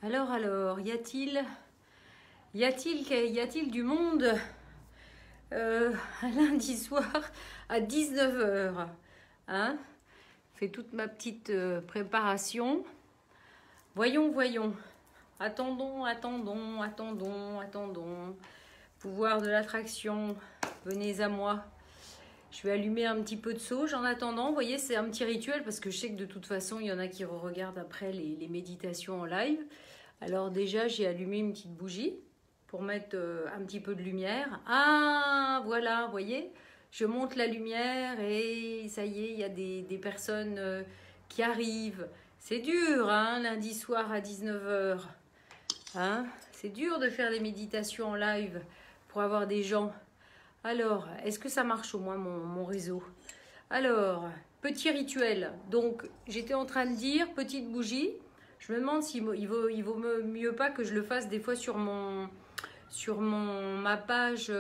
Alors, y a-t-il du monde un lundi soir à 19 h? Hein? Je fais toute ma petite préparation. Voyons. Attendons. Pouvoir de l'attraction, venez à moi. Je vais allumer un petit peu de sauge en attendant. Vous voyez, c'est un petit rituel parce que je sais que de toute façon, il y en a qui regardent après les méditations en live. Alors déjà, j'ai allumé une petite bougie pour mettre un petit peu de lumière. Ah, voilà, vous voyez, je monte la lumière et ça y est, il y a des personnes qui arrivent. C'est dur, hein, lundi soir à 19 h. Hein, c'est dur de faire des méditations en live pour avoir des gens. Alors, est-ce que ça marche au moins mon réseau? Alors, petit rituel. Donc, j'étais en train de dire, petite bougie. Je me demande s'il vaut mieux pas que je le fasse des fois sur ma page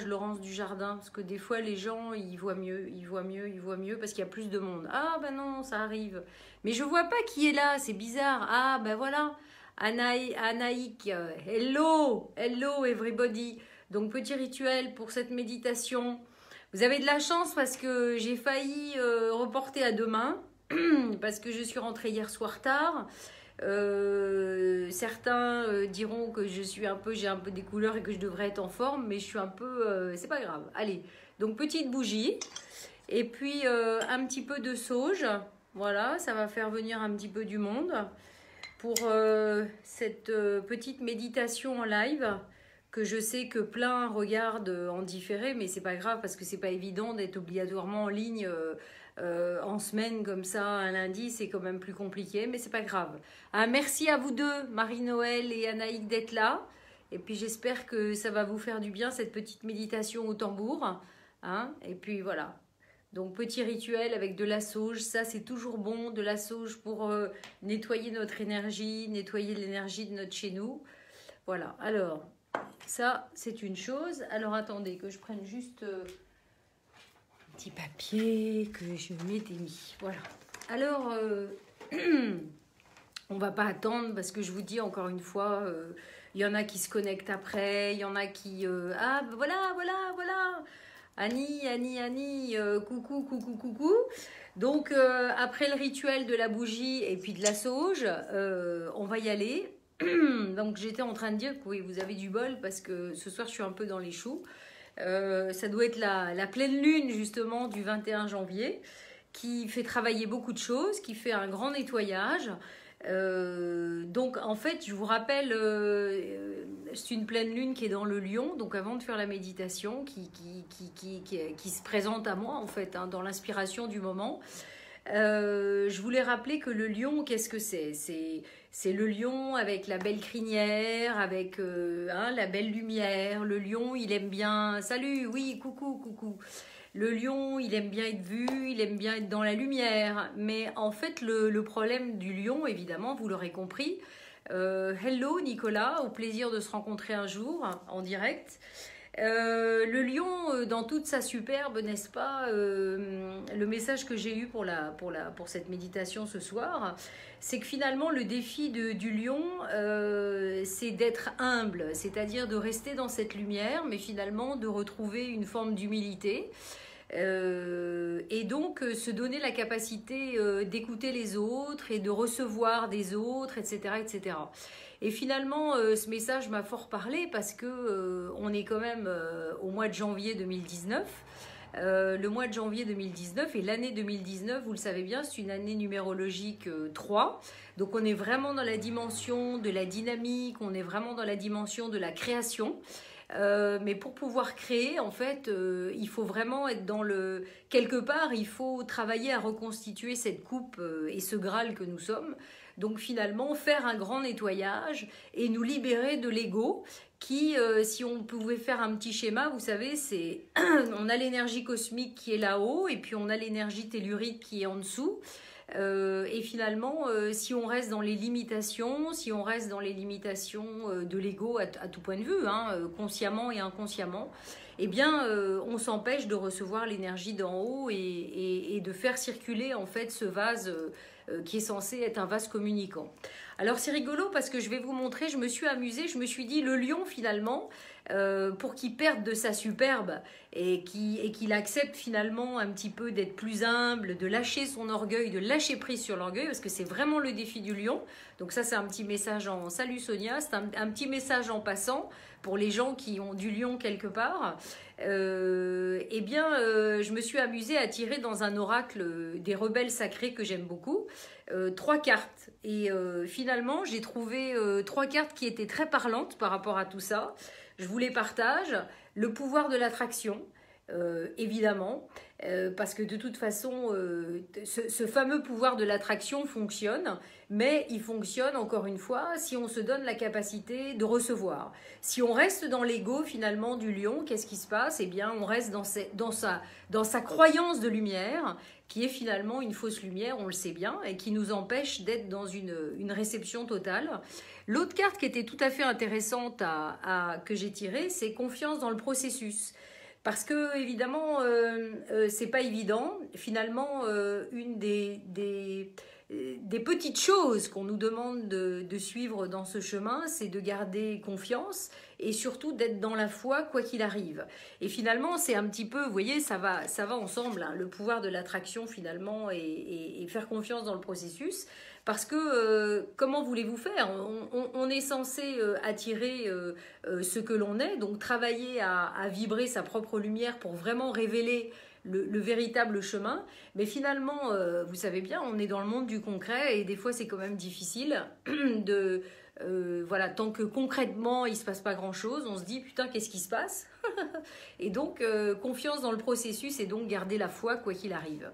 Laurence Dujardin. Parce que des fois, les gens, ils voient mieux parce qu'il y a plus de monde. Ah, ben non, ça arrive. Mais je vois pas qui est là, c'est bizarre. Ah, ben voilà. Anaïk, hello everybody. Donc petit rituel pour cette méditation. Vous avez de la chance parce que j'ai failli reporter à demain parce que je suis rentrée hier soir tard. Certains diront que j'ai un peu des couleurs et que je devrais être en forme, mais je suis un peu, c'est pas grave. Allez, donc petite bougie et puis un petit peu de sauge. Voilà, ça va faire venir un petit peu du monde pour cette petite méditation en live que je sais que plein regardent en différé, mais c'est pas grave parce que c'est pas évident d'être obligatoirement en ligne en semaine comme ça, un lundi, c'est quand même plus compliqué, mais c'est pas grave. Merci à vous deux, Marie-Noël et Anaïk, d'être là. Et puis j'espère que ça va vous faire du bien, cette petite méditation au tambour. Hein, et puis voilà. Donc petit rituel avec de la sauge, ça c'est toujours bon, de la sauge pour nettoyer notre énergie, nettoyer l'énergie de notre chez nous. Voilà, alors ça c'est une chose. Alors attendez que je prenne juste un petit papier que je m'étais mis. Voilà. Alors on va pas attendre parce que je vous dis encore une fois, il y en a qui se connectent après, il y en a qui... ah voilà. Annie, coucou. Donc, après le rituel de la bougie et puis de la sauge, on va y aller. Donc, j'étais en train de dire que oui, vous avez du bol parce que ce soir, je suis un peu dans les choux. Ça doit être la pleine lune, justement, du 21 janvier, qui fait travailler beaucoup de choses, qui fait un grand nettoyage. Donc en fait je vous rappelle c'est une pleine lune qui est dans le lion, donc avant de faire la méditation qui se présente à moi en fait hein, dans l'inspiration du moment. Je voulais rappeler que le lion, qu'est-ce que c'est le lion avec la belle crinière, avec la belle lumière. Le lion, il aime bien... Salut, oui, coucou. Le lion, il aime bien être vu, il aime bien être dans la lumière. Mais en fait, le problème du lion, évidemment, vous l'aurez compris. Hello Nicolas, au plaisir de se rencontrer un jour en direct. Le lion, dans toute sa superbe, n'est-ce pas, le message que j'ai eu pour cette méditation ce soir, c'est que finalement le défi du lion, c'est d'être humble, c'est-à-dire de rester dans cette lumière, mais finalement de retrouver une forme d'humilité. Et donc se donner la capacité d'écouter les autres et de recevoir des autres, etc. Et finalement, ce message m'a fort parlé parce que on est quand même au mois de janvier 2019. Le mois de janvier 2019 et l'année 2019, vous le savez bien, c'est une année numérologique 3. Donc on est vraiment dans la dimension de la dynamique, on est vraiment dans la dimension de la création. Mais pour pouvoir créer, en fait, il faut vraiment être dans le... Quelque part, il faut travailler à reconstituer cette coupe et ce Graal que nous sommes. Donc finalement, faire un grand nettoyage et nous libérer de l'ego qui, si on pouvait faire un petit schéma, vous savez, c'est on a l'énergie cosmique qui est là-haut et puis on a l'énergie tellurique qui est en dessous. Et finalement, si on reste dans les limitations, de l'ego à tout point de vue, hein, consciemment et inconsciemment, eh bien, on s'empêche de recevoir l'énergie d'en haut et de faire circuler en fait ce vase qui est censé être un vase communicant. Alors c'est rigolo parce que je vais vous montrer, je me suis amusée, je me suis dit le lion finalement, pour qu'il perde de sa superbe et qu'il accepte finalement un petit peu d'être plus humble, de lâcher son orgueil, de lâcher prise sur l'orgueil, parce que c'est vraiment le défi du lion. Donc ça c'est un petit message en salut Sonia, c'est un petit message en passant pour les gens qui ont du lion quelque part. Eh bien je me suis amusée à tirer dans un oracle des rebelles sacrés que j'aime beaucoup 3 cartes et finalement j'ai trouvé 3 cartes qui étaient très parlantes par rapport à tout ça. Je vous les partage. Le pouvoir de l'attraction, évidemment, parce que de toute façon, ce fameux pouvoir de l'attraction fonctionne, mais il fonctionne, encore une fois, si on se donne la capacité de recevoir. Si on reste dans l'ego, finalement, du lion, qu'est-ce qui se passe? Eh bien, on reste dans sa croyance de lumière, qui est finalement une fausse lumière, on le sait bien, et qui nous empêche d'être dans une réception totale. L'autre carte qui était tout à fait intéressante que j'ai tirée, c'est confiance dans le processus. Parce que, évidemment, c'est pas évident. Finalement, une des petites choses qu'on nous demande de suivre dans ce chemin, c'est de garder confiance et surtout d'être dans la foi quoi qu'il arrive. Et finalement, c'est un petit peu, vous voyez, ça va ensemble, hein, le pouvoir de l'attraction finalement et faire confiance dans le processus. Parce que comment voulez-vous faire? On est censé attirer ce que l'on est, donc travailler à vibrer sa propre lumière pour vraiment révéler le véritable chemin. Mais finalement, vous savez bien, on est dans le monde du concret et des fois c'est quand même difficile de... voilà, tant que concrètement il ne se passe pas grand-chose, on se dit putain qu'est-ce qui se passe? Et donc confiance dans le processus et donc garder la foi quoi qu'il arrive.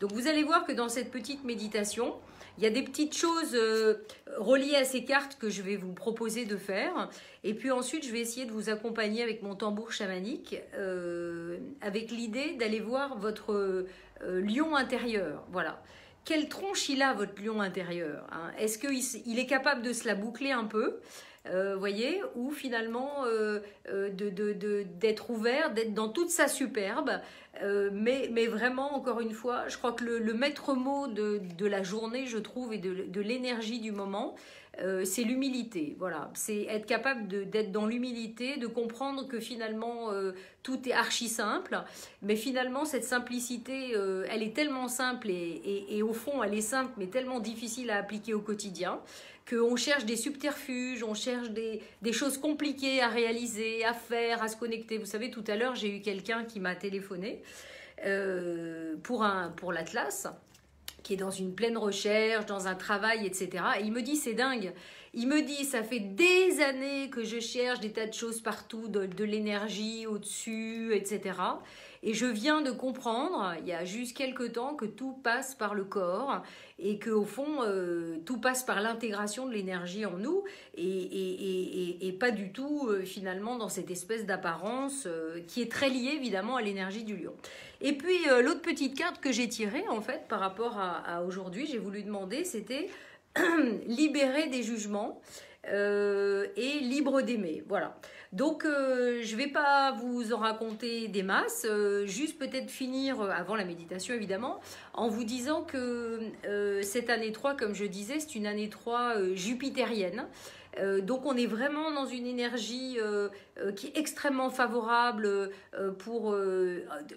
Donc vous allez voir que dans cette petite méditation, il y a des petites choses reliées à ces cartes que je vais vous proposer de faire. Et puis ensuite, je vais essayer de vous accompagner avec mon tambour chamanique, avec l'idée d'aller voir votre lion intérieur. Voilà. Quelle tronche il a, votre lion intérieur, hein? Est-ce qu'il est capable de se la boucler un peu, voyez, ou finalement d'être ouvert, d'être dans toute sa superbe, mais vraiment, encore une fois, je crois que le maître mot de la journée, je trouve, et de l'énergie du moment, c'est l'humilité. Voilà, c'est être capable d'être dans l'humilité, de comprendre que finalement tout est archi simple, mais finalement cette simplicité, elle est tellement simple et au fond elle est simple, mais tellement difficile à appliquer au quotidien, qu'on cherche des subterfuges, on cherche des choses compliquées à réaliser, à faire, à se connecter. Vous savez, tout à l'heure, j'ai eu quelqu'un qui m'a téléphoné pour l'Atlas, qui est dans une pleine recherche, dans un travail, etc. Et il me dit, c'est dingue. Il me dit, ça fait des années que je cherche des tas de choses partout, de l'énergie au-dessus, etc. Et je viens de comprendre, il y a juste quelques temps, que tout passe par le corps et qu'au fond, tout passe par l'intégration de l'énergie en nous et pas du tout, finalement, dans cette espèce d'apparence qui est très liée, évidemment, à l'énergie du lion. Et puis, l'autre petite carte que j'ai tirée, en fait, par rapport à aujourd'hui, j'ai voulu demander, c'était libérer des jugements et libre d'aimer. Voilà. Donc, je ne vais pas vous en raconter des masses, juste peut-être finir, avant la méditation évidemment, en vous disant que cette année 3, comme je disais, c'est une année 3 jupitérienne. Donc on est vraiment dans une énergie qui est extrêmement favorable pour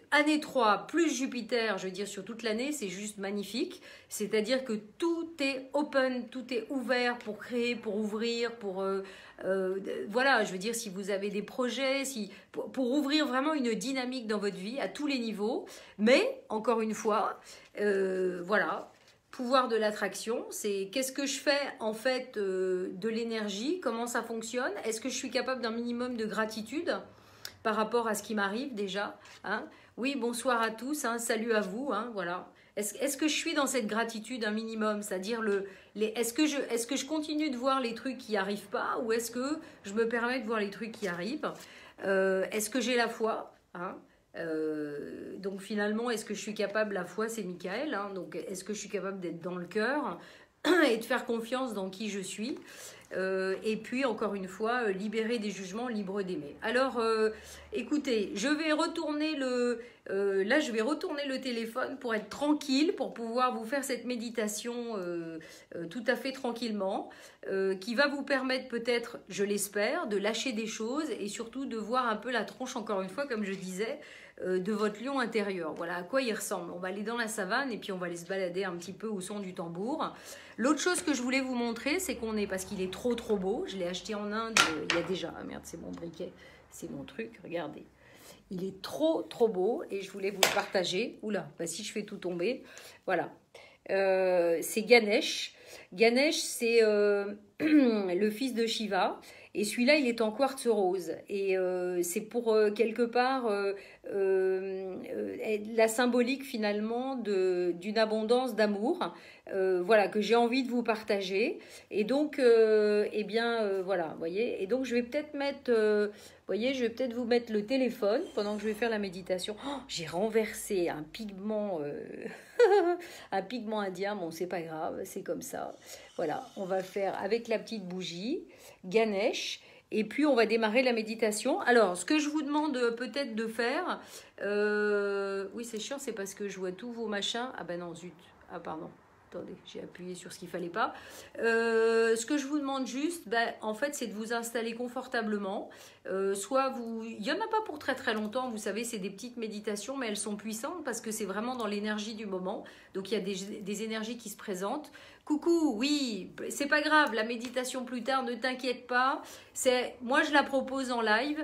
année 3 plus Jupiter, je veux dire sur toute l'année, c'est juste magnifique. C'est-à-dire que tout est open, tout est ouvert pour créer, pour ouvrir, pour... voilà, je veux dire si vous avez des projets, pour ouvrir vraiment une dynamique dans votre vie à tous les niveaux. Mais, encore une fois, voilà... Pouvoir de l'attraction, c'est qu'est-ce que je fais en fait de l'énergie, comment ça fonctionne, est-ce que je suis capable d'un minimum de gratitude par rapport à ce qui m'arrive déjà, hein? Oui, bonsoir à tous, hein, salut à vous, hein, voilà. Est-ce que je suis dans cette gratitude un minimum, c'est-à-dire est-ce que je continue de voir les trucs qui n'arrivent pas ou est-ce que je me permets de voir les trucs qui arrivent, est-ce que j'ai la foi, hein? Donc finalement, est-ce que je suis capable, la foi c'est Michael, hein, donc est-ce que je suis capable d'être dans le cœur et de faire confiance dans qui je suis, et puis encore une fois libérer des jugements, libre d'aimer. Alors écoutez, je vais retourner Là, je vais retourner le téléphone pour être tranquille, pour pouvoir vous faire cette méditation tout à fait tranquillement, qui va vous permettre peut-être, je l'espère, de lâcher des choses et surtout de voir un peu la tronche, encore une fois, comme je disais, de votre lion intérieur. Voilà à quoi il ressemble. On va aller dans la savane et puis on va aller se balader un petit peu au son du tambour. L'autre chose que je voulais vous montrer, c'est qu'on est, parce qu'il est trop beau, je l'ai acheté en Inde, il y a déjà, ah merde, c'est mon briquet, c'est mon truc, regardez. Il est trop beau et je voulais vous le partager. Oula, bah si je fais tout tomber. Voilà. C'est Ganesh. Ganesh, c'est le fils de Shiva. Et celui-là, il est en quartz rose. Et c'est pour quelque part la symbolique finalement d'une abondance d'amour. Voilà, que j'ai envie de vous partager. Et donc, eh bien, voilà, vous voyez. Et donc, je vais peut-être mettre... voyez, je vais peut-être vous mettre le téléphone pendant que je vais faire la méditation. Oh, j'ai renversé un pigment, un pigment indien. Bon, c'est pas grave, c'est comme ça. Voilà, on va faire avec la petite bougie, Ganesh, et puis on va démarrer la méditation. Alors, ce que je vous demande peut-être de faire, oui, c'est sûr, c'est parce que je vois tous vos machins. Ah ben non, zut, ah pardon. Attendez, j'ai appuyé sur ce qu'il ne fallait pas. Ce que je vous demande juste, en fait, c'est de vous installer confortablement. Soit vous... Il n'y en a pas pour très longtemps, vous savez, c'est des petites méditations, mais elles sont puissantes parce que c'est vraiment dans l'énergie du moment. Donc, il y a des énergies qui se présentent. Coucou, oui, c'est pas grave, la méditation plus tard, ne t'inquiète pas. Moi, je la propose en live.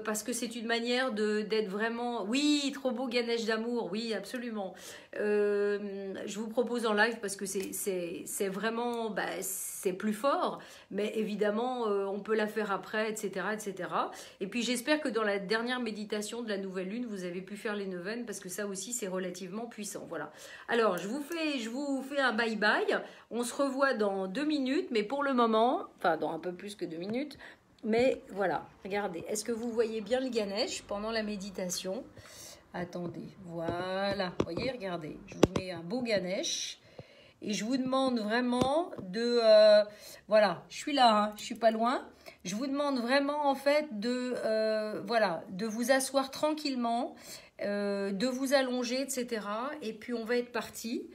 Parce que c'est une manière d'être vraiment... Oui, trop beau Ganesh d'amour, oui, absolument. Je vous propose en live parce que c'est vraiment... c'est plus fort, mais évidemment, on peut la faire après, etc., etc. Et puis, j'espère que dans la dernière méditation de la nouvelle lune, vous avez pu faire les neuvaines parce que ça aussi, c'est relativement puissant. Voilà. Alors, je vous fais un bye-bye. On se revoit dans 2 minutes, mais pour le moment, enfin, dans un peu plus que 2 minutes, mais voilà, regardez, est-ce que vous voyez bien le Ganesh pendant la méditation? Attendez, voilà, vous voyez, regardez, je vous mets un beau Ganesh et je vous demande vraiment de, voilà, je suis là, hein, je suis pas loin, je vous demande vraiment en fait voilà, de vous asseoir tranquillement, de vous allonger, etc. Et puis on va être parti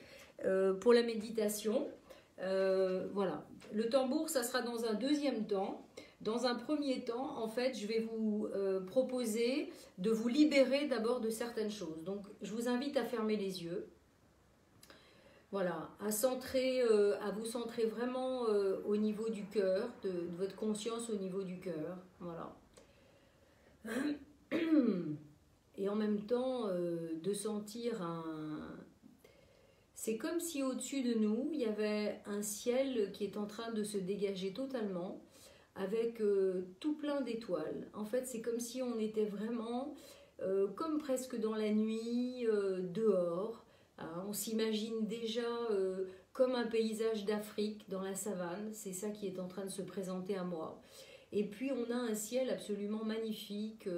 pour la méditation. Voilà, le tambour, ça sera dans un deuxième temps. Dans un premier temps, en fait, je vais vous proposer de vous libérer d'abord de certaines choses. Donc, je vous invite à fermer les yeux. Voilà, à vous centrer vraiment au niveau du cœur, de votre conscience au niveau du cœur. Voilà. Et en même temps, de sentir C'est comme si au-dessus de nous, il y avait un ciel qui est en train de se dégager totalement, avec tout plein d'étoiles. En fait, c'est comme si on était vraiment, comme presque dans la nuit, dehors. Hein, on s'imagine déjà comme un paysage d'Afrique dans la savane. C'est ça qui est en train de se présenter à moi. Et puis, on a un ciel absolument magnifique,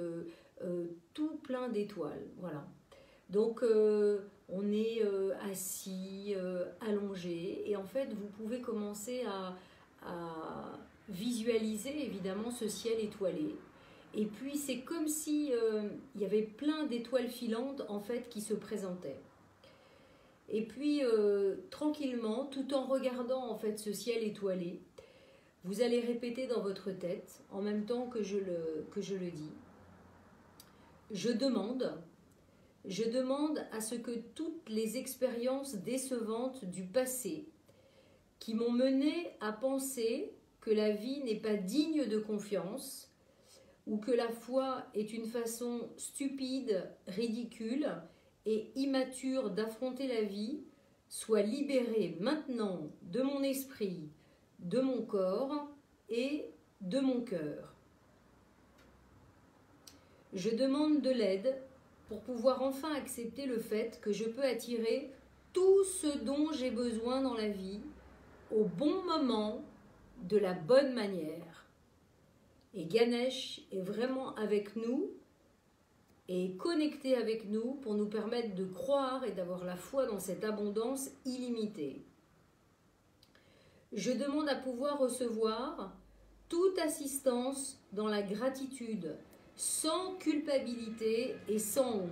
tout plein d'étoiles. Voilà. Donc, on est assis, allongé. Et en fait, vous pouvez commencer à visualiser évidemment ce ciel étoilé. Et puis c'est comme si il y avait plein d'étoiles filantes en fait qui se présentaient. Et puis tranquillement, tout en regardant en fait ce ciel étoilé, vous allez répéter dans votre tête en même temps que je le dis. Je demande à ce que toutes les expériences décevantes du passé qui m'ont mené à penser que la vie n'est pas digne de confiance ou que la foi est une façon stupide, ridicule et immature d'affronter la vie, soient libérées maintenant de mon esprit, de mon corps et de mon cœur. Je demande de l'aide pour pouvoir enfin accepter le fait que je peux attirer tout ce dont j'ai besoin dans la vie au bon moment, de la bonne manière. Et Ganesh est vraiment avec nous et connecté avec nous pour nous permettre de croire et d'avoir la foi dans cette abondance illimitée. Je demande à pouvoir recevoir toute assistance dans la gratitude, sans culpabilité et sans honte.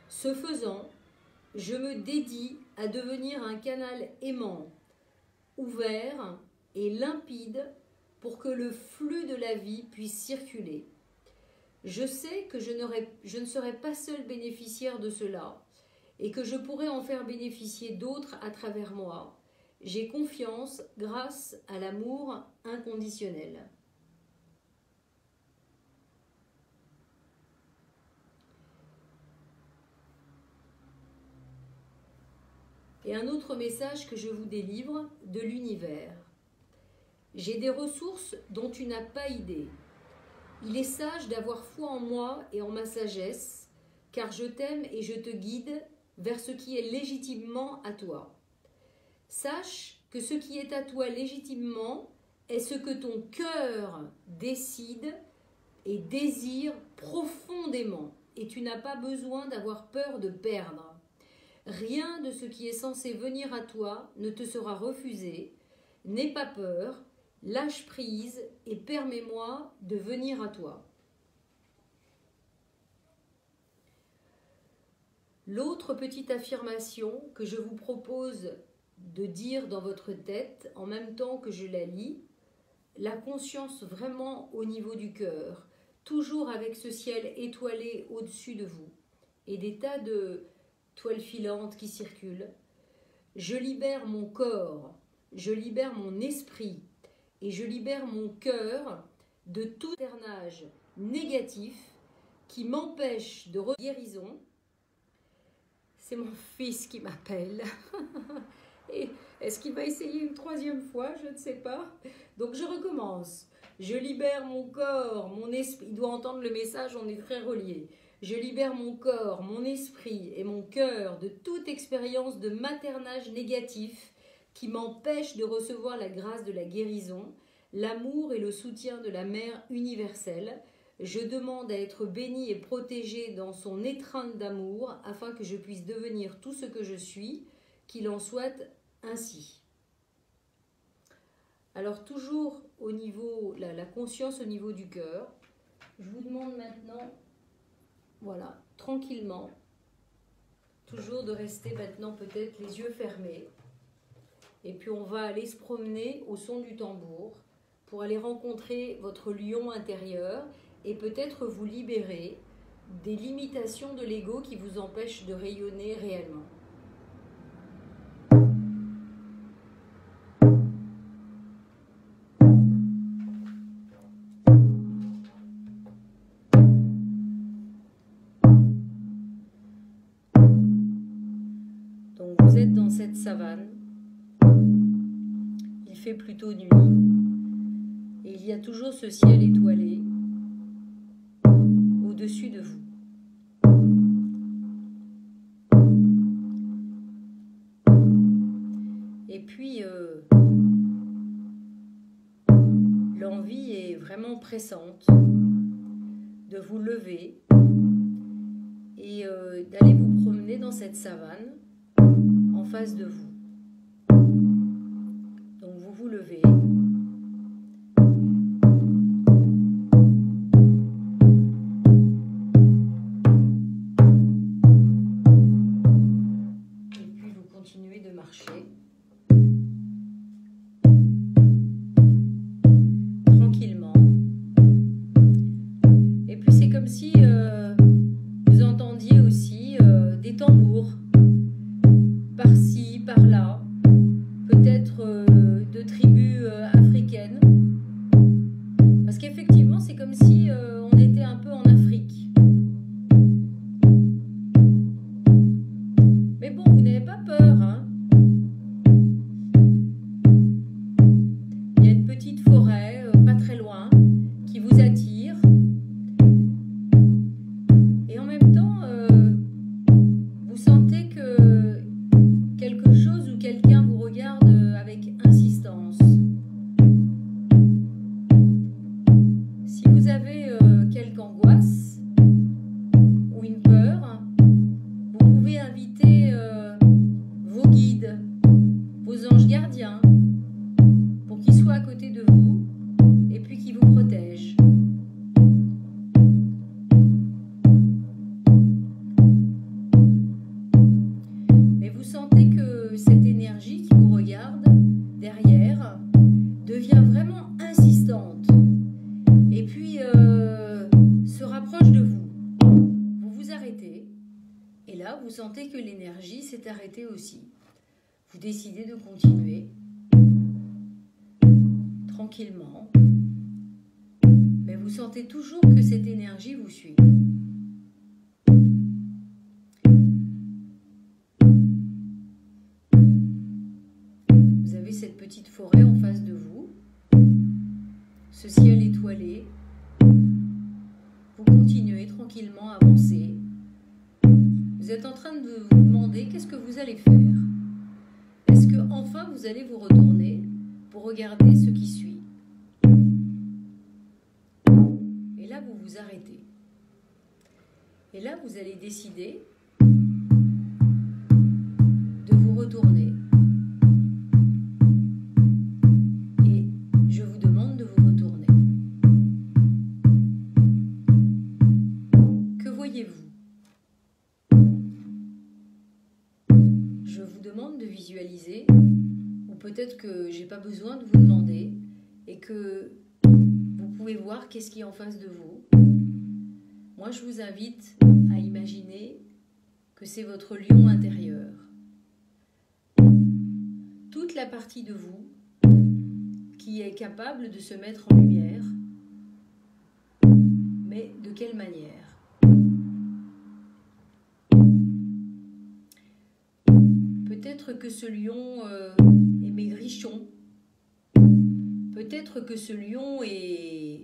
Ce faisant, je me dédie à devenir un canal aimant, ouvert et limpide pour que le flux de la vie puisse circuler. Je sais que je ne serai pas seule bénéficiaire de cela et que je pourrai en faire bénéficier d'autres à travers moi. J'ai confiance grâce à l'amour inconditionnel. Et un autre message que je vous délivre de l'univers. J'ai des ressources dont tu n'as pas idée. Il est sage d'avoir foi en moi et en ma sagesse, car je t'aime et je te guide vers ce qui est légitimement à toi. Sache que ce qui est à toi légitimement est ce que ton cœur décide et désire profondément, et tu n'as pas besoin d'avoir peur de perdre. Rien de ce qui est censé venir à toi ne te sera refusé. N'aie pas peur, lâche prise et permets-moi de venir à toi. L'autre petite affirmation que je vous propose de dire dans votre tête en même temps que je la lis, la conscience vraiment au niveau du cœur, toujours avec ce ciel étoilé au-dessus de vous et des tas de toiles filantes qui circulent. Je libère mon corps, je libère mon esprit et je libère mon cœur de tout ternage négatif qui m'empêche de guérison. C'est mon fils qui m'appelle. Et est-ce qu'il va essayer une troisième fois? Je ne sais pas. Donc je recommence. Je libère mon corps, mon esprit. Il doit entendre le message, on est très reliés. Je libère mon corps, mon esprit et mon cœur de toute expérience de maternage négatif qui m'empêche de recevoir la grâce de la guérison, l'amour et le soutien de la Mère universelle. Je demande à être bénie et protégée dans son étreinte d'amour afin que je puisse devenir tout ce que je suis, qu'il en soit ainsi. Alors toujours au niveau, la conscience au niveau du cœur, je vous demande maintenant, voilà, tranquillement, toujours de rester maintenant peut-être les yeux fermés. Et puis on va aller se promener au son du tambour pour aller rencontrer votre lion intérieur et peut-être vous libérer des limitations de l'ego qui vous empêchent de rayonner réellement. Donc vous êtes dans cette savane, il fait plutôt nuit et il y a toujours ce ciel étoilé au-dessus de vous. Et puis, l'envie est vraiment pressante de vous lever et d'aller vous promener dans cette savane en face de vous. Donc vous vous levez. Continuez de marcher tranquillement. Et puis c'est comme si vous entendiez aussi des tambours par-ci, par-là, peut-être de tribus africaines. Parce qu'effectivement, c'est comme si on était un peu en Afrique. Mais bon, vous n'avez pas peur, hein? Il y a une petite forêt, pas très loin, qui vous attire. Et en même temps, vous sentez que quelque chose ou quelqu'un vous regarde avec insistance. Si vous avez quelque angoisse ou une peur, vous pouvez inviter vos guides, vos anges gardiens, pour qu'ils soient à côté de vous et puis qu'ils vous protègent. vous sentez que cette énergie qui vous regarde derrière devient vraiment insistante et puis se rapproche de vous. Vous vous arrêtez et là vous sentez que l'énergie s'est arrêtée aussi. Vous décidez de continuer tranquillement, mais vous sentez toujours que cette énergie vous suit. Vous avez cette petite forêt en face de vous, ce ciel étoilé. Vous continuez tranquillement à avancer. Vous êtes en train de vous demander qu'est-ce que vous allez faire. Est-ce que enfin vous allez vous retourner pour regarder ce qui suit? Et là vous vous arrêtez. Et là vous allez décider de vous retourner. Et je vous demande de vous retourner. Que voyez-vous? Je vous demande de visualiser, ou peut-être que j'ai pas besoin de vous demander, et que vous pouvez voir qu'est-ce qui est en face de vous. Moi, je vous invite à imaginer que c'est votre lion intérieur. Toute la partie de vous qui est capable de se mettre en lumière, mais de quelle manière? Peut-être que ce lion est maigrichon. Peut-être que ce lion est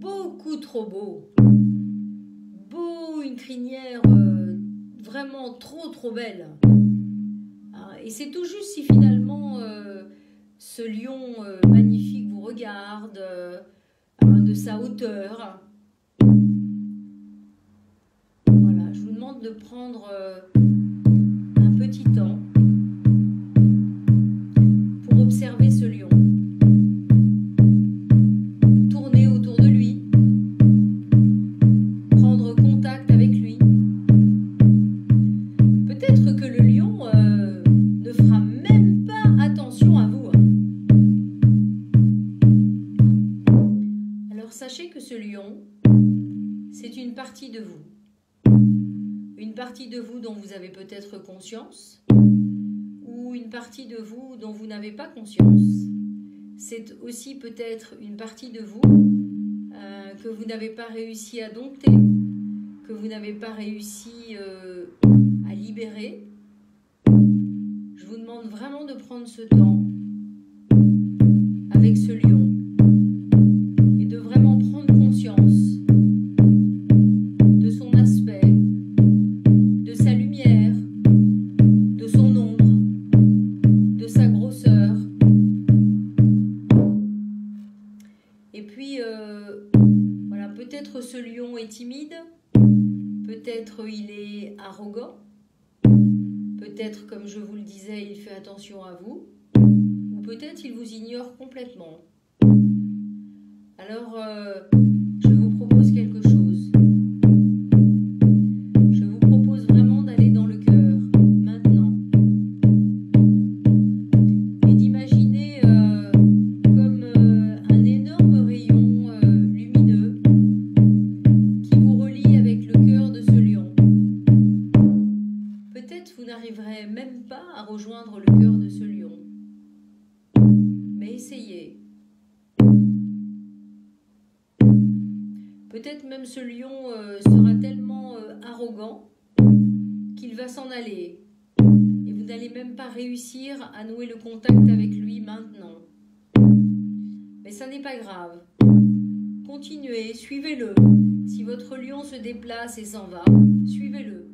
beaucoup trop beau. Beau, une crinière vraiment trop belle. Et c'est tout juste si finalement ce lion magnifique vous regarde de sa hauteur. Voilà, je vous demande de prendre un petit temps pour observer ce lion. Tourner autour de lui, prendre contact avec lui. Peut-être que le lion ne fera même pas attention à vous. Alors sachez que ce lion, c'est une partie de vous. Une partie de vous dont vous avez peut-être conscience, ou une partie de vous dont vous n'avez pas conscience. C'est aussi peut-être une partie de vous que vous n'avez pas réussi à dompter, que vous n'avez pas réussi à libérer. Je vous demande vraiment de prendre ce temps avec ce lion et de vraiment prendre conscience de son aspect, de sa lumière, de son ombre, de sa grosseur. Et puis, voilà, peut-être ce lion est timide, peut-être il est arrogant, peut-être, comme je vous le disais, il fait attention à vous, ou peut-être il vous ignore complètement. Alors, je vous propose quelque chose. Je vous propose vraiment d'aller dans le cœur, maintenant, et d'imaginer comme un énorme rayon lumineux qui vous relie avec le cœur de ce lion. Peut-être vous n'arriverez même pas à rejoindre le cœur de ce lion, mais essayez. Peut-être même ce lion sera tellement arrogant qu'il va s'en aller et vous n'allez même pas réussir à nouer le contact avec lui maintenant. Mais ça n'est pas grave. Continuez, suivez-le. Si votre lion se déplace et s'en va, suivez-le.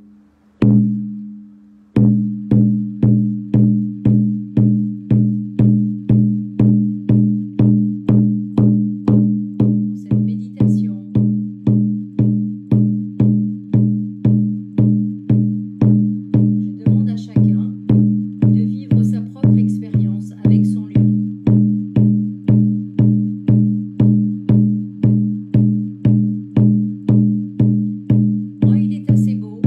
Moi, il est assez beau.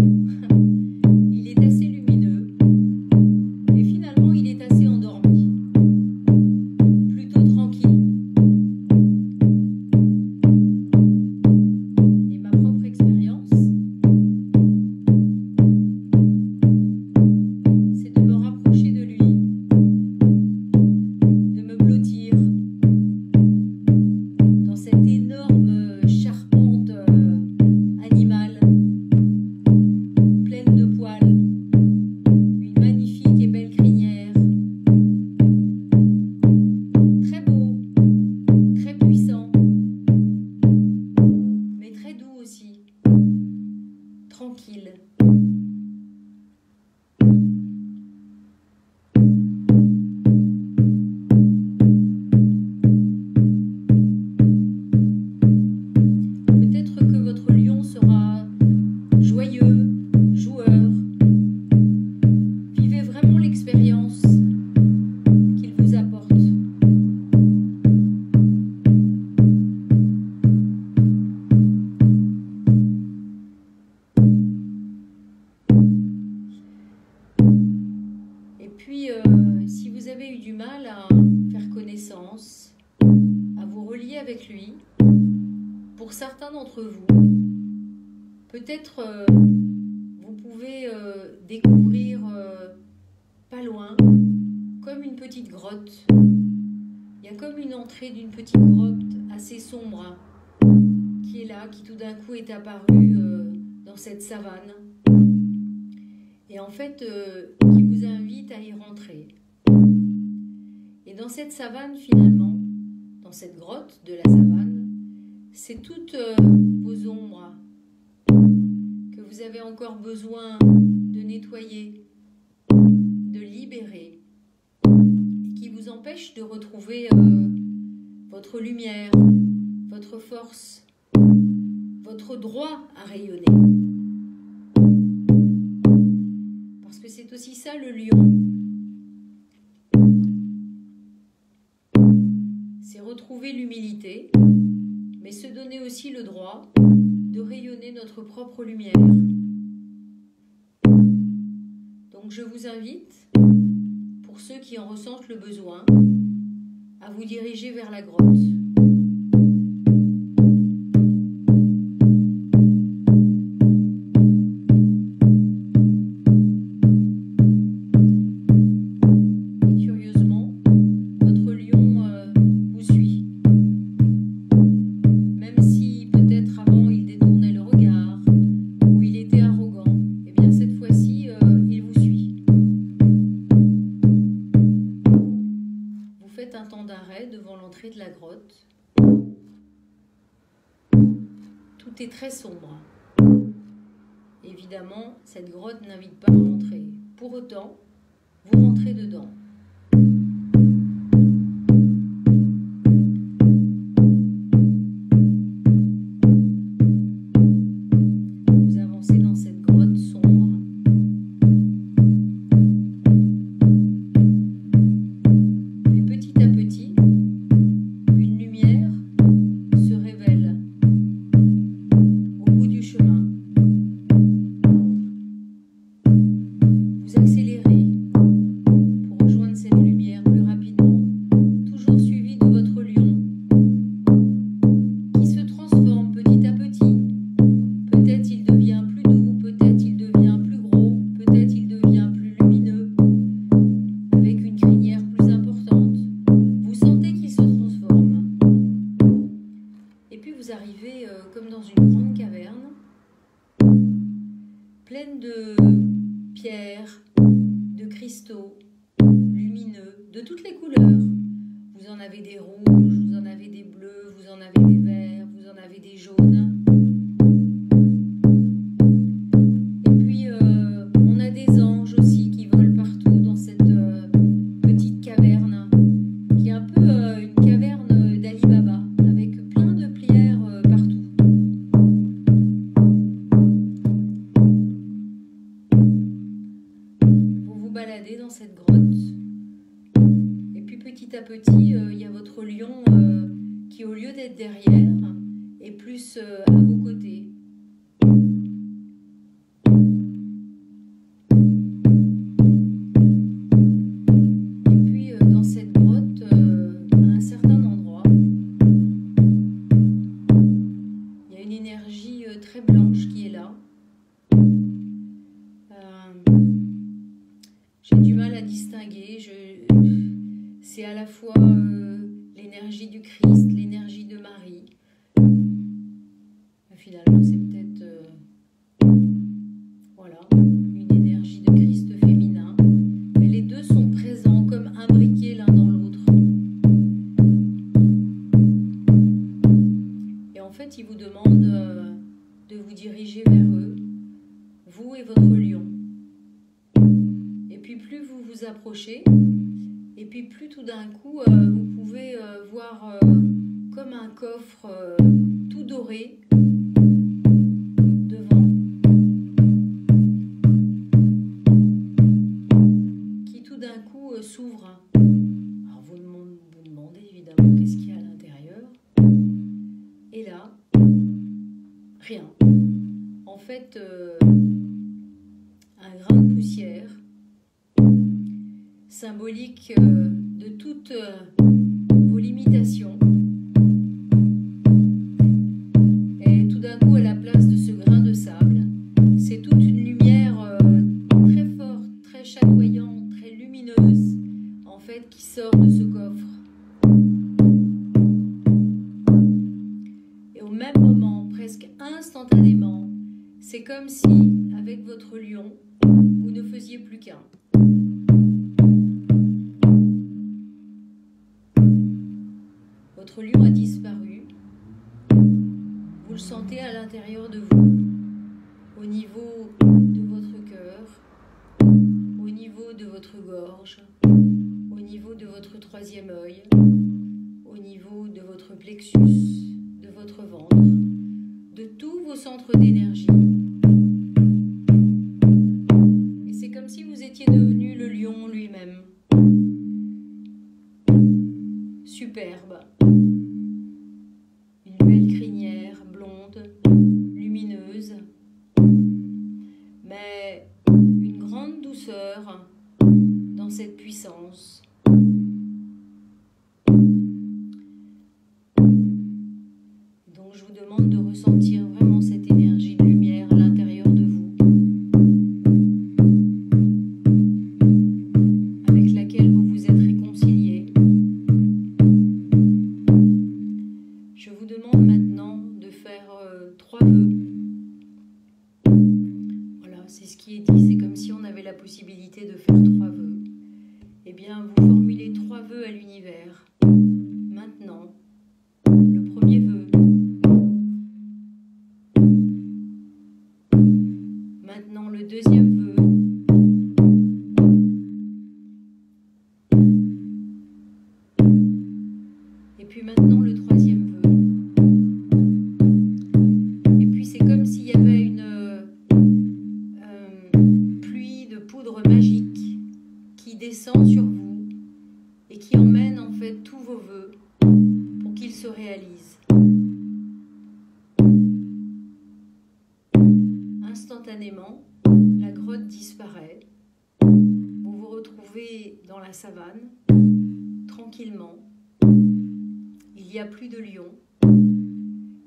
puis, si vous avez eu du mal à faire connaissance, à vous relier avec lui, pour certains d'entre vous, peut-être vous pouvez découvrir pas loin, comme une petite grotte. Il y a comme une entrée d'une petite grotte assez sombre qui est là, qui tout d'un coup est apparue dans cette savane. Et en fait, qui vous invite à y rentrer. Et dans cette savane, finalement, dans cette grotte de la savane, c'est toutes vos ombres que vous avez encore besoin de nettoyer, de libérer, et qui vous empêchent de retrouver votre lumière, votre force, votre droit à rayonner. Parce que c'est aussi ça le lion. C'est retrouver l'humilité, mais se donner aussi le droit de rayonner notre propre lumière. Donc je vous invite, pour ceux qui en ressentent le besoin, à vous diriger vers la grotte. Un temps d'arrêt devant l'entrée de la grotte. Tout est très sombre. Évidemment, cette grotte n'invite pas à rentrer. Pour autant, vous rentrez dedans. Vous avancez dans cette grotte sombre. Comme dans une grande caverne, pleine de pierres, de cristaux lumineux, de toutes les couleurs. Vous en avez des rouges, vous en avez des bleus, vous en avez des verts, vous en avez des jaunes. Et puis, on a des anges aussi qui volent partout dans cette petite caverne, qui est un peu une caverne d'Ali Baba, avec plein de pierres partout. Balader dans cette grotte, et puis petit à petit il y a votre lion qui, au lieu d'être derrière, est plus à vos côtés. Et puis dans cette grotte, à un certain endroit, il y a une énergie très blanche qui est là. J'ai du mal à distinguer, c'est à la fois l'énergie du Christ, l'énergie de Marie. Finalement, c'est peut-être voilà, une énergie de Christ féminin. Mais les deux sont présents comme imbriqués l'un dans l'autre. Et en fait, ils vous demandent de vous diriger vers eux, vous et votre lion. Et puis plus vous vous approchez, et puis plus tout d'un coup, vous pouvez voir comme un coffre tout doré devant, qui tout d'un coup s'ouvre. Alors vous demandez évidemment qu'est-ce qu'il y a à l'intérieur. Et là, rien. En fait, un grain de poussière. symbolique de toutes vos limitations. Et tout d'un coup, à la place de ce grain de sable, c'est toute une lumière très forte, très chatoyante, très lumineuse, en fait, qui sort de ce coffre. Et au même moment, presque instantanément, c'est comme si, avec votre lion, vous ne faisiez plus qu'un. Votre lion a disparu. Vous le sentez à l'intérieur de vous, au niveau de votre cœur, au niveau de votre gorge, au niveau de votre troisième œil, au niveau de votre plexus, de votre ventre, de tous vos centres d'énergie. Et c'est comme si vous étiez devenu le lion lui-même. Superbe. Une belle crinière blonde, lumineuse, mais une grande douceur dans cette puissance. Donc je vous demande de ressentir vraiment cette énergie de lumière à l'intérieur de vous, avec laquelle vous vous êtes réconcilié. Je vous demande maintenant de faire 3 vœux. Voilà, c'est ce qui est dit, c'est comme si on avait la possibilité de faire 3 vœux. Eh bien, vous formulez 3 vœux à l'univers. Maintenant, le premier vœu. Maintenant, le deuxième vœu. Et puis maintenant, le troisième vœu. Et puis, c'est comme s'il y avait une pluie de poudre magique qui descend sur vous et qui emmène en fait tous vos vœux pour qu'ils se réalisent. Instantanément, la grotte disparaît. Vous vous retrouvez dans la savane, tranquillement. Il n'y a plus de lion.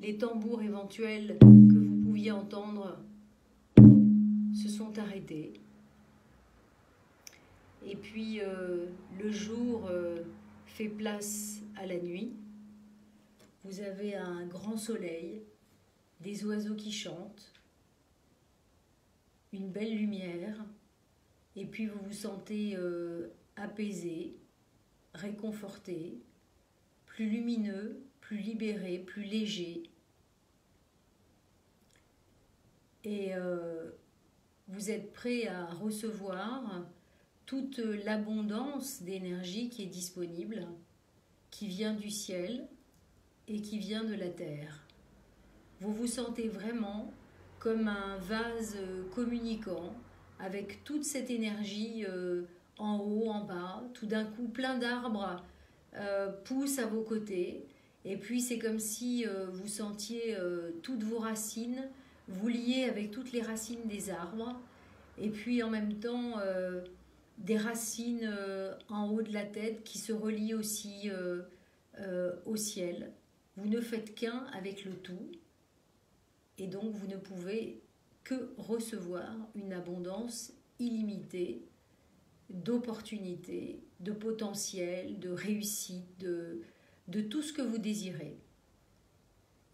Les tambours éventuels que vous pouviez entendre se sont arrêtés. Et puis le jour fait place à la nuit. Vous avez un grand soleil, des oiseaux qui chantent, une belle lumière, et puis vous vous sentez apaisé, réconforté, plus lumineux, plus libéré, plus léger. Et vous êtes prêt à recevoir toute l'abondance d'énergie qui est disponible, qui vient du ciel et qui vient de la terre. Vous vous sentez vraiment comme un vase communicant avec toute cette énergie en haut, en bas. Tout d'un coup, plein d'arbres poussent à vos côtés. Et puis, c'est comme si vous sentiez toutes vos racines, vous liez avec toutes les racines des arbres. Et puis, en même temps, des racines en haut de la tête qui se relient aussi au ciel. Vous ne faites qu'un avec le tout. Et donc, vous ne pouvez que recevoir une abondance illimitée d'opportunités, de potentiel, de réussite, de tout ce que vous désirez.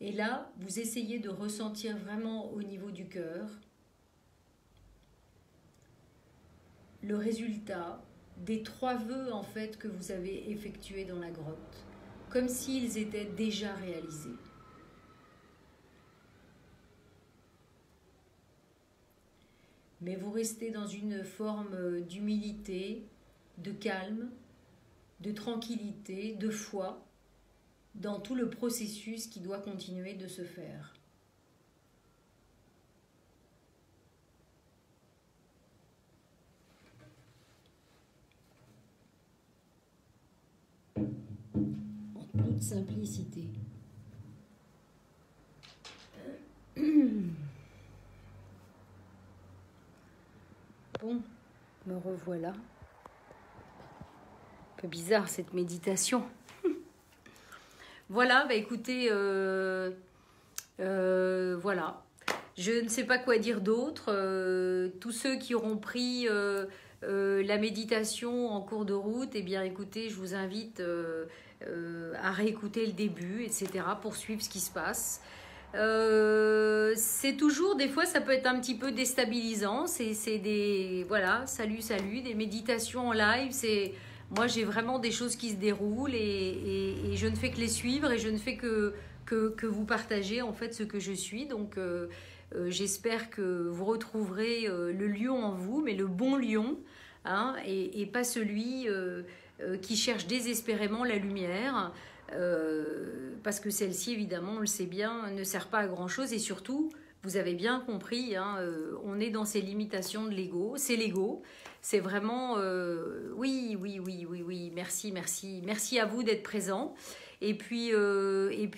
Et là, vous essayez de ressentir vraiment au niveau du cœur le résultat des 3 vœux en fait que vous avez effectués dans la grotte, comme s'ils étaient déjà réalisés. Mais vous restez dans une forme d'humilité, de calme, de tranquillité, de foi, dans tout le processus qui doit continuer de se faire. En toute simplicité. Bon, me revoilà. peu bizarre cette méditation. Voilà, bah écoutez, voilà. Je ne sais pas quoi dire d'autre. Tous ceux qui auront pris la méditation en cours de route, eh bien écoutez, je vous invite à réécouter le début, etc. pour suivre ce qui se passe. C'est toujours, des fois ça peut être un petit peu déstabilisant, c'est des, voilà, salut, des méditations en live, moi j'ai vraiment des choses qui se déroulent et je ne fais que les suivre et je ne fais que vous partager en fait ce que je suis, donc j'espère que vous retrouverez le lion en vous, mais le bon lion, hein, et pas celui qui cherche désespérément la lumière. Parce que celle-ci, évidemment, on le sait bien, ne sert pas à grand-chose et surtout, vous avez bien compris, hein, on est dans ces limitations de l'ego, c'est l'ego, c'est vraiment, oui, merci à vous d'être présents. Et puis,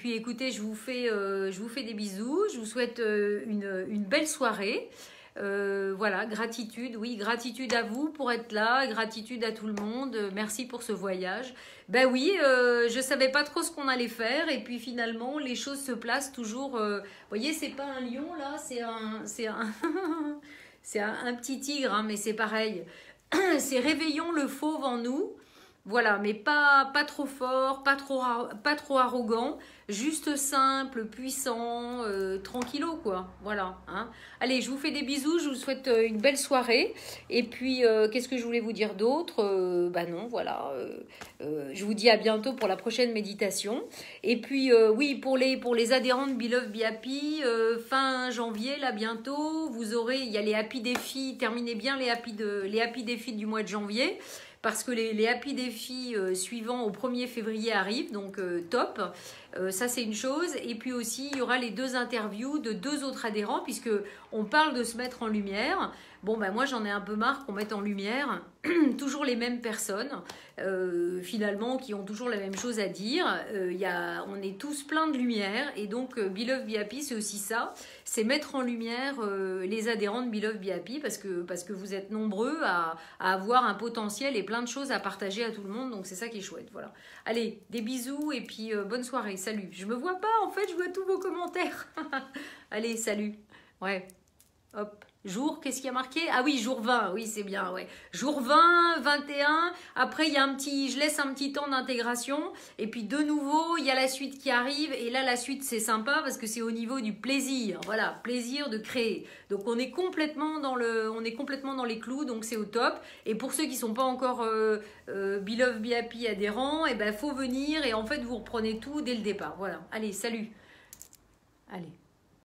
écoutez, je vous fais des bisous, je vous souhaite une belle soirée. Voilà, gratitude, oui, gratitude à vous pour être là, gratitude à tout le monde, merci pour ce voyage. Ben oui, je savais pas trop ce qu'on allait faire et puis finalement les choses se placent toujours. Vous voyez, c'est pas un lion là, c'est un petit tigre, hein, mais c'est pareil. C'est réveillons le fauve en nous. Voilà, mais pas trop fort, pas trop arrogant, juste simple, puissant, tranquillo quoi. Voilà. Hein. Allez, je vous fais des bisous, je vous souhaite une belle soirée. Et puis, qu'est-ce que je voulais vous dire d'autre bah non, voilà. Je vous dis à bientôt pour la prochaine méditation. Et puis, oui, pour les adhérents de Beloved Be Happy, fin janvier, là bientôt, vous aurez, il y a les Happy Défis, terminez bien les Happy Défis du mois de janvier. Parce que les Happy Défis suivants au 1er février arrivent, donc top. Ça, c'est une chose. Et puis aussi, il y aura les 2 interviews de 2 autres adhérents, puisque on parle de se mettre en lumière. Bon, ben moi, j'en ai un peu marre qu'on mette en lumière toujours les mêmes personnes, finalement, qui ont toujours la même chose à dire. On est tous pleins de lumière. Et donc, Beloved Be Happy, c'est aussi ça. C'est mettre en lumière les adhérents de Beloved Be Happy, parce que vous êtes nombreux à avoir un potentiel et plein de choses à partager à tout le monde. Donc, c'est ça qui est chouette. Voilà. Allez, des bisous et puis bonne soirée. Salut. Je me vois pas, en fait, je vois tous vos commentaires. Allez, salut. Ouais. Hop. Jour, qu'est-ce qui a marqué? Ah oui, jour 20, oui, c'est bien, ouais. Jour 20, 21, après, je laisse un petit temps d'intégration, et puis de nouveau, il y a la suite qui arrive, et là, la suite, c'est sympa, parce que c'est au niveau du plaisir, voilà, plaisir de créer. Donc, on est complètement dans les clous, donc c'est au top. Et pour ceux qui sont pas encore Beloved Be Happy adhérents, eh ben, faut venir, et en fait, vous reprenez tout dès le départ, voilà. Allez, salut. Allez.